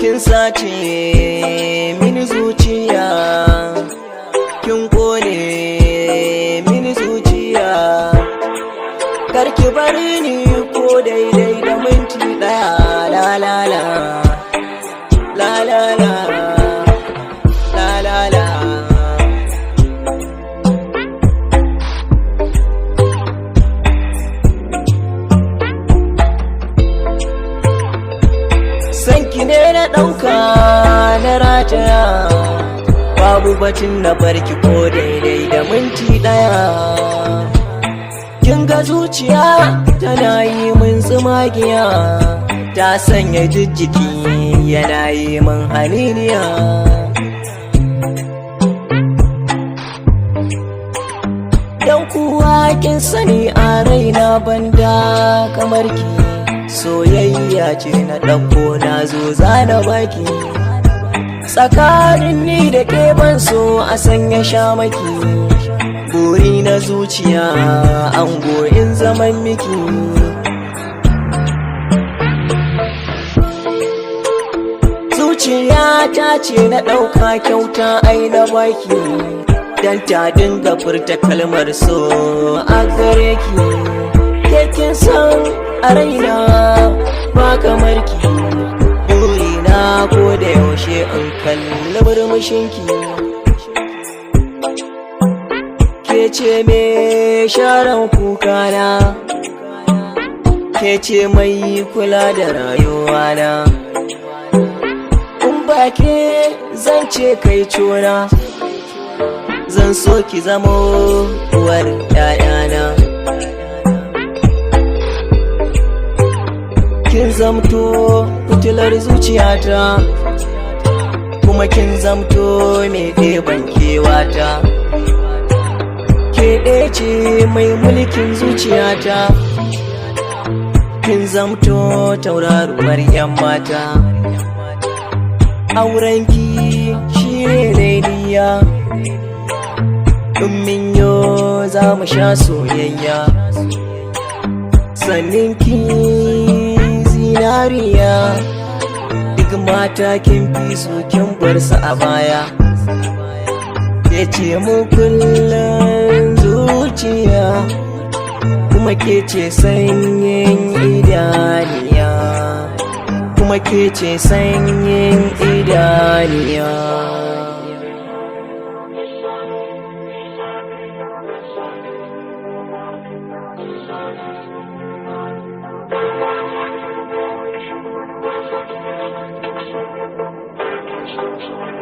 kin sace mini zuciya, kin kone mini zuciya, karki bari ni ko daidai da minti daya. La la la la la la la la la. Sanki ne na ɗauka na rataya, babu batun na barki ko daidai da minti ɗaya. Kin ga zuciya tana yi min tsumagiya, ta sanya jijjiki yana yi min haniniya. Dan kuwa kin sani a raina banda kamar ki, soyayya ce na ɗauko na zo zana baki. Tsakanin ni da ke ban so a sanya shamaki, buri na zuciya ango in zaman miki. Zuciya ta ce na ɗauka kyauta ai na baki, dan ta dinga furta kalmar so a gare ki. Kin san a raina ba kamar ki, burina ko da yaushe in kalli murmushinki. Ke ce me sharan kukana, ke ce mai kula da rayuwana. In ba ke zan ce kai cona, zan so ki zamo uwar ƴaƴana. Kin zamto fitilar zuciyata, kuma kin zamto mai ɗeban kewata. Ke ɗaya ce mai mulkin zuciyata, kin zamto tauraruwar 'yan mata. Aurenki shi ne niyya, in min yo za mu sha soyayya. Sannin ki zinariya, duk mata kin fi su kin bar su a baya. Ke ce mu kullum zuciya, kuma ke ce sanyin idaniya, kuma ke ce sanyin idaniya. Thank you.